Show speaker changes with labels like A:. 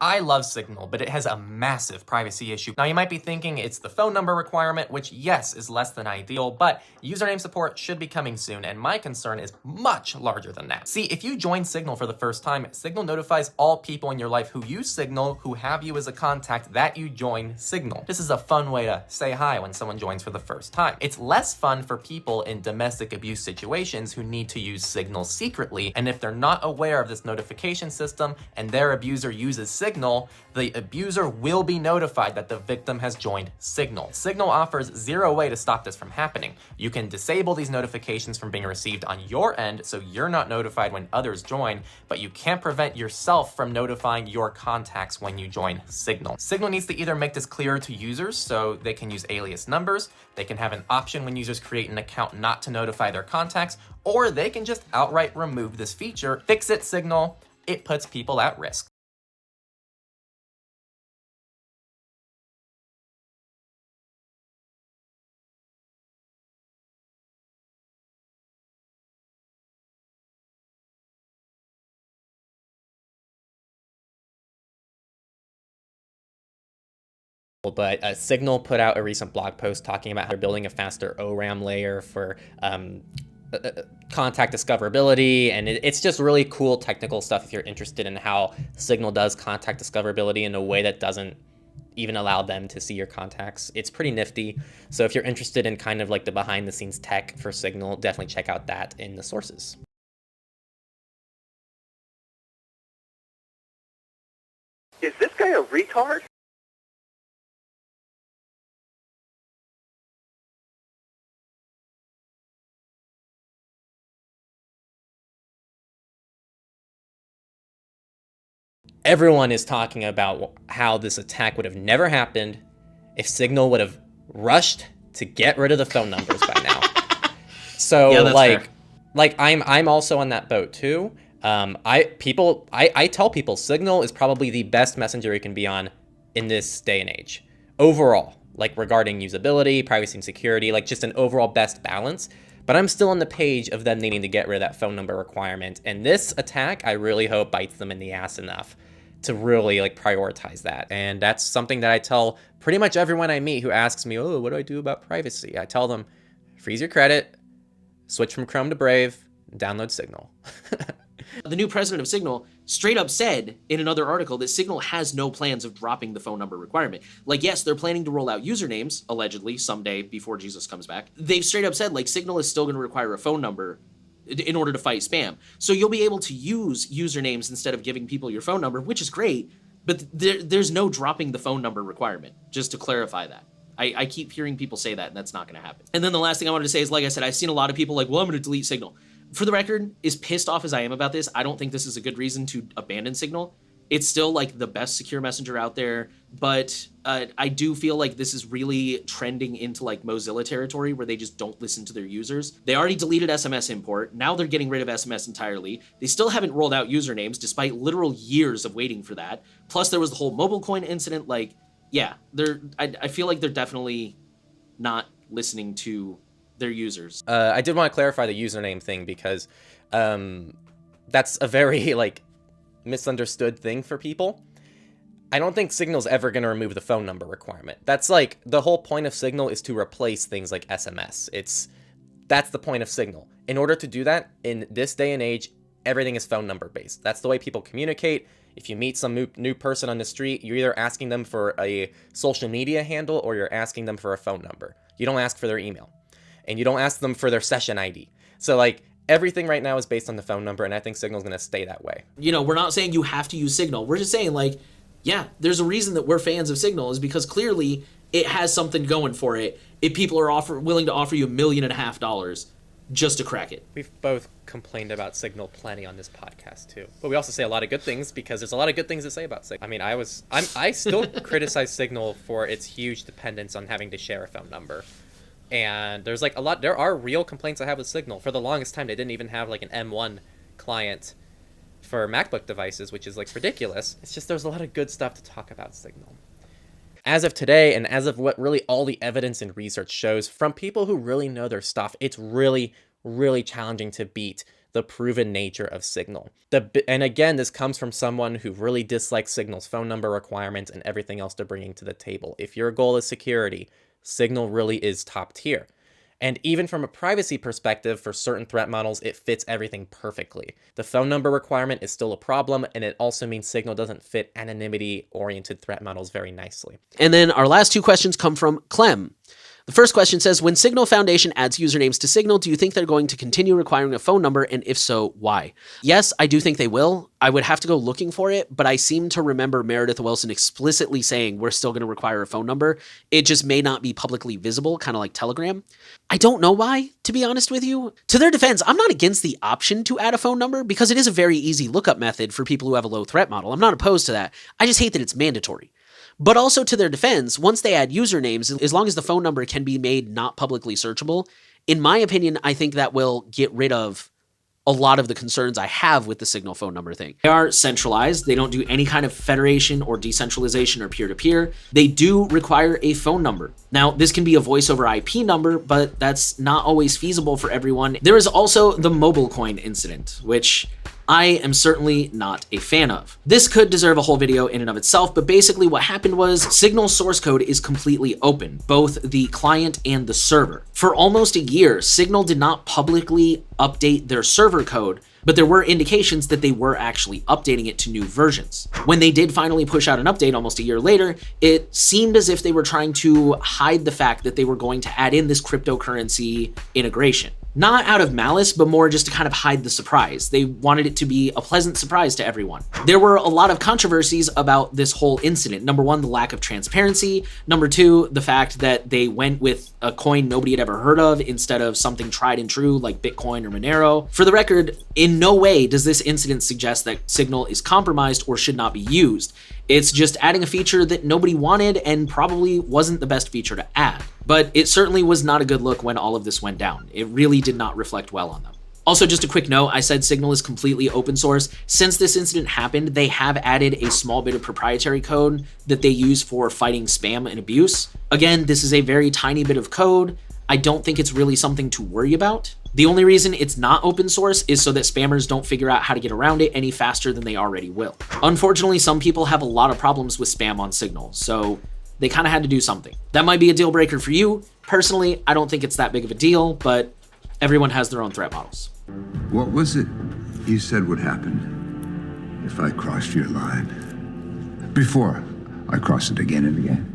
A: I love Signal, but it has a massive privacy issue. Now you might be thinking it's the phone number requirement, which yes, is less than ideal, but username support should be coming soon, and my concern is much larger than that. See, if you join Signal for the first time, Signal notifies all people in your life who use Signal, who have you as a contact, that you join Signal. This is a fun way to say hi when someone joins for the first time. It's less fun for people in domestic abuse situations who need to use Signal secretly, and if they're not aware of this notification system and their abuser uses Signal, the abuser will be notified that the victim has joined Signal. Signal offers zero way to stop this from happening. You can disable these notifications from being received on your end so you're not notified when others join, but you can't prevent yourself from notifying your contacts when you join Signal. Signal needs to either make this clearer to users so they can use alias numbers, they can have an option when users create an account not to notify their contacts, or they can just outright remove this feature. Fix it, Signal. It puts people at risk. But Signal put out a recent blog post talking about how they're building a faster ORAM layer for contact discoverability, and it's just really cool technical stuff if you're interested in how Signal does contact discoverability in a way that doesn't even allow them to see your contacts. It's pretty nifty. So if you're interested in kind of like the behind the scenes tech for Signal, definitely check out that in the sources.
B: Is this guy a retard?
A: Everyone is talking about how this attack would have never happened if Signal would have rushed to get rid of the phone numbers by now. So yeah, like I'm also on that boat too. I tell people Signal is probably the best messenger you can be on in this day and age. Overall, like regarding usability, privacy and security, like just an overall best balance. But I'm still on the page of them needing to get rid of that phone number requirement. And this attack, I really hope bites them in the ass enough to really like prioritize that. And that's something that I tell pretty much everyone I meet who asks me, oh, what do I do about privacy? I tell them, freeze your credit, switch from Chrome to Brave, download Signal.
C: The new president of Signal straight up said in another article that Signal has no plans of dropping the phone number requirement. Like, yes, they're planning to roll out usernames, allegedly, someday before Jesus comes back. They've straight up said, like, Signal is still going to require a phone number in order to fight spam. So you'll be able to use usernames instead of giving people your phone number, which is great, but there's no dropping the phone number requirement, just to clarify that. I keep hearing people say that, and that's not going to happen. And then the last thing I wanted to say is, like I said, I've seen a lot of people like, well, I'm going to delete Signal. For the record, as pissed off as I am about this, I don't think this is a good reason to abandon Signal. It's still like the best secure messenger out there, but I do feel like this is really trending into like Mozilla territory where they just don't listen to their users. They already deleted SMS import. Now they're getting rid of SMS entirely. They still haven't rolled out usernames despite literal years of waiting for that. Plus there was the whole mobile coin incident. Like, yeah, I feel like they're definitely not listening to their users.
A: I did want to clarify the username thing because that's a very like misunderstood thing for people. I don't think Signal's ever going to remove the phone number requirement. That's like the whole point of Signal is to replace things like SMS. That's the point of Signal. In order to do that in this day and age, everything is phone number based. That's the way people communicate. If you meet some new person on the street, you're either asking them for a social media handle or you're asking them for a phone number. You don't ask for their email. And you don't ask them for their session ID. So like everything right now is based on the phone number, and I think Signal's going to stay that way.
C: You know, we're not saying you have to use Signal. We're just saying like, yeah, there's a reason that we're fans of Signal is because clearly it has something going for it. If people are willing to offer you $1.5 million just to crack it.
A: We've both complained about Signal plenty on this podcast too, but we also say a lot of good things because there's a lot of good things to say about Signal. I mean, I still criticize Signal for its huge dependence on having to share a phone number. And there's like there are real complaints I have with Signal. For the longest time, they didn't even have like an M1 client for MacBook devices, which is like ridiculous. It's just there's a lot of good stuff to talk about Signal. As of today, and as of what really all the evidence and research shows from people who really know their stuff, it's really, really challenging to beat the proven nature of Signal. And again, this comes from someone who really dislikes Signal's phone number requirements and everything else they're bringing to the table. If your goal is security, Signal really is top tier. And even from a privacy perspective, for certain threat models, it fits everything perfectly. The phone number requirement is still a problem, and it also means Signal doesn't fit anonymity-oriented threat models very nicely.
C: And then our last two questions come from Clem. The first question says, when Signal Foundation adds usernames to Signal, do you think they're going to continue requiring a phone number? And if so, why? Yes, I do think they will. I would have to go looking for it, but I seem to remember Meredith Wilson explicitly saying we're still going to require a phone number. It just may not be publicly visible, kind of like Telegram. I don't know why, to be honest with you. To their defense, I'm not against the option to add a phone number because it is a very easy lookup method for people who have a low threat model. I'm not opposed to that. I just hate that it's mandatory. But also to their defense, once they add usernames, as long as the phone number can be made not publicly searchable, in my opinion, I think that will get rid of a lot of the concerns I have with the Signal phone number thing. They are centralized. They don't do any kind of federation or decentralization or peer-to-peer. They do require a phone number. Now, this can be a voice over IP number, but that's not always feasible for everyone. There is also the mobile coin incident, which I am certainly not a fan of. This could deserve a whole video in and of itself, but basically what happened was Signal's source code is completely open, both the client and the server. For almost a year, Signal did not publicly update their server code, but there were indications that they were actually updating it to new versions. When they did finally push out an update almost a year later, it seemed as if they were trying to hide the fact that they were going to add in this cryptocurrency integration. Not out of malice, but more just to kind of hide the surprise. They wanted it to be a pleasant surprise to everyone. There were a lot of controversies about this whole incident. Number one, the lack of transparency. Number two, the fact that they went with a coin nobody had ever heard of instead of something tried and true like Bitcoin or Monero. For the record, in no way does this incident suggest that Signal is compromised or should not be used. It's just adding a feature that nobody wanted and probably wasn't the best feature to add. But it certainly was not a good look when all of this went down. It really did not reflect well on them. Also, just a quick note, I said Signal is completely open source. Since this incident happened, they have added a small bit of proprietary code that they use for fighting spam and abuse. Again, this is a very tiny bit of code. I don't think it's really something to worry about. The only reason it's not open source is so that spammers don't figure out how to get around it any faster than they already will. Unfortunately, some people have a lot of problems with spam on Signal, so they kind of had to do something. That might be a deal breaker for you. Personally, I don't think it's that big of a deal, but everyone has their own threat models.
D: What was it you said would happen if I crossed your line? Before I cross it again and again?